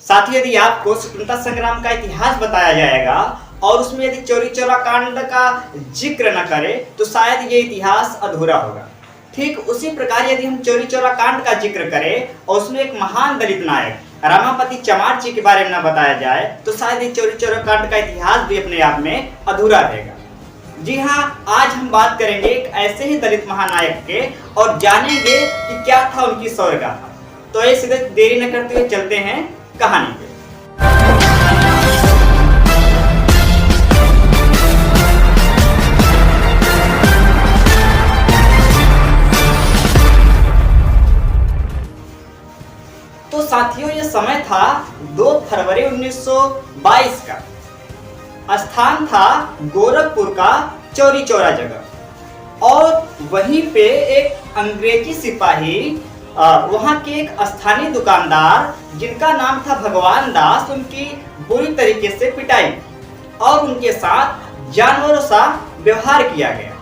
साथ ही यदि आपको स्वतंत्रता संग्राम का इतिहास बताया जाएगा और उसमें यदि चौरी चौरा कांड का जिक्र न करे तो शायद ये इतिहास अधूरा होगा। ठीक उसी प्रकार यदि हम चौरी चौरा कांड का जिक्र करें और उसमें एक महान दलित नायक रमापति चमार जी के बारे में न बताया जाए तो शायद ये चौरी चौरा कांड का इतिहास भी अपने आप में अधूरा रहेगा। जी हाँ, आज हम बात करेंगे एक ऐसे ही दलित महानायक के और जानेंगे कि क्या था उनकी शौर्य गाथा। तो ये सीधे देरी न करते हुए चलते हैं कहानी पे। तो साथियों, ये समय था 2 फरवरी 1922 का। स्थान था गोरखपुर का चौरी चौरा जगह और वहीं पे एक अंग्रेजी सिपाही वहां के एक स्थानीय दुकानदार जिनका नाम था भगवान दास, उनकी बुरी तरीके से पिटाई और उनके साथ जानवरों सा व्यवहार किया गया।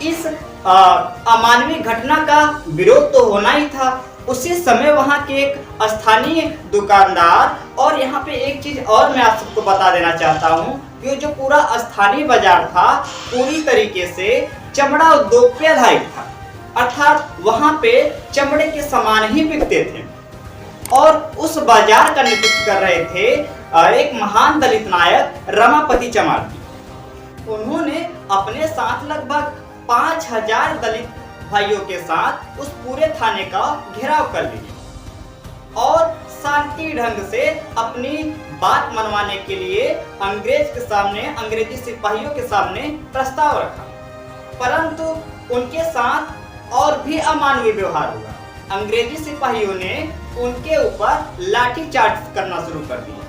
इस अमानवीय घटना का विरोध तो होना ही था। उसी समय वहां के एक स्थानीय दुकानदार, और यहाँ पे एक चीज और मैं आप सबको बता देना चाहता हूँ कि जो पूरा स्थानीय बाजार था पूरी तरीके से चमड़ा उद्योग पे आधारित था, अर्थात वहां पे चमड़े के सामान ही बिकते थे। और उस बाजार का नेतृत्व कर रहे थे एक महान दलित नायक रमापति चमार जी। उन्होंने अपने साथ लगभग 5000 दलित भाइयों के साथ उस पूरे थाने का घेराव कर लिया और शांति ढंग से अपनी बात मनवाने के लिए अंग्रेजी सिपाहियों के सामने प्रस्ताव रखा। परंतु उनके साथ और भी अमानवीय व्यवहार हुआ। अंग्रेजी सिपाहियों ने उनके ऊपर लाठीचार्ज करना शुरू कर दिया।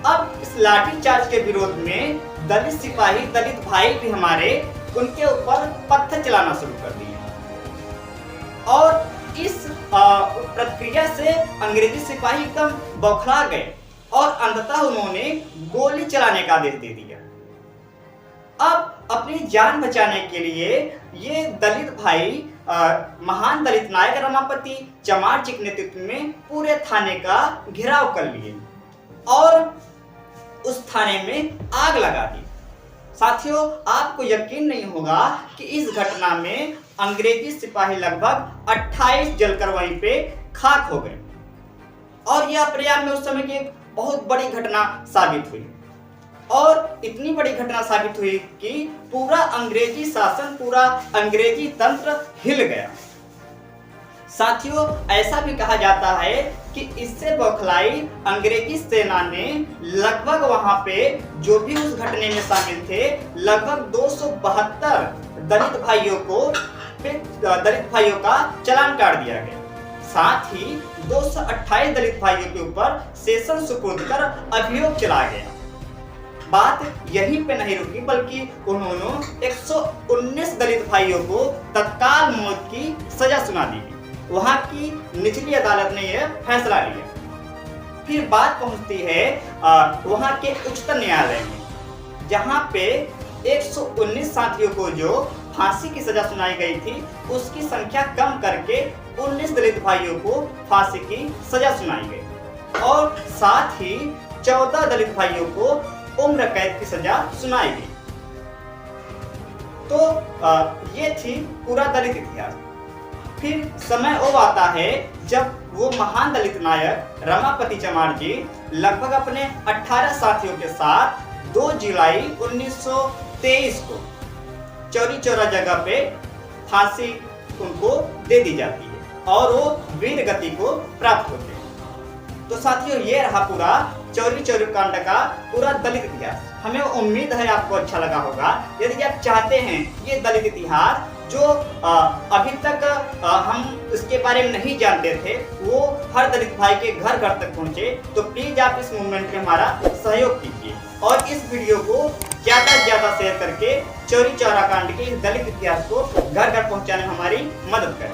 अब इस लाठीचार्ज के विरोध में दलित सिपाही, दलित भाई भी हमारे, उनके ऊपर पत्थर चलाना शुरू कर दिया और इस प्रक्रिया से अंग्रेजी सिपाही एकदम बौखला गए और अंततः उन्होंने गोली चलाने का आदेश दे दिया। अब अपनी जान बचाने के लिए ये दलित भाई महान दलित नायक रमापति चमार जी के नेतृत्व में पूरे थाने का घेराव कर लिए और उस थाने में आग लगा दी। साथियों, आपको यकीन नहीं होगा कि इस घटना में अंग्रेजी सिपाही लगभग 28 जलकर वहीं पे खाक हो गए और यह अपने आप में उस समय की एक बहुत बड़ी घटना साबित हुई। और इतनी बड़ी घटना साबित हुई कि पूरा अंग्रेजी शासन, पूरा अंग्रेजी तंत्र हिल गया। साथियों, ऐसा भी कहा जाता है कि इससे बौखलाई अंग्रेजी सेना ने लगभग वहां पे जो भी उस घटने में शामिल थे लगभग 272 दलित भाइयों का चालान काट दिया गया। साथ ही 228 दलित भाइयों के ऊपर सेशन सुपुर्द कर अभियोग चला गया। बात यहीं पे नहीं रुकी, बल्कि उन्होंने 119 दलित भाइयों को तत्काल मौत की सजा सुना दी। वहां की निचली अदालत ने यह फैसला लिया। फिर बात पहुंचती है वहां के उच्चतम न्यायालय में, जहां पे 119 साथियों को जो फांसी की सजा सुनाई गई थी उसकी संख्या कम करके 19 दलित भाइयों को फांसी की सजा सुनाई गई और साथ ही 14 दलित भाइयों को उम्र कैद की सजा सुनाई गई। तो ये थी पूरा दलित इतिहास। फिर समय वो आता है जब वो महान दलित नायक रमापति चमार जी लगभग अपने 18 साथियों के साथ 2 जुलाई 1923 को चौरी चौरा जगह पे फांसी उनको दे दी जाती है और वो वीर गति को प्राप्त होते हैं। तो साथियों, ये रहा पूरा चौरी चौरा कांड का पूरा दलित इतिहास। हमें उम्मीद है आपको अच्छा लगा होगा। यदि आप चाहते हैं ये दलित इतिहास जो अभी तक हम इसके बारे में नहीं जानते थे वो हर दलित भाई के घर घर तक पहुंचे, तो प्लीज आप इस मूवमेंट में हमारा सहयोग कीजिए और इस वीडियो को ज्यादा से ज्यादा शेयर करके चौरी चौरा कांड के इस दलित इतिहास को घर घर पहुंचाने में हमारी मदद करें।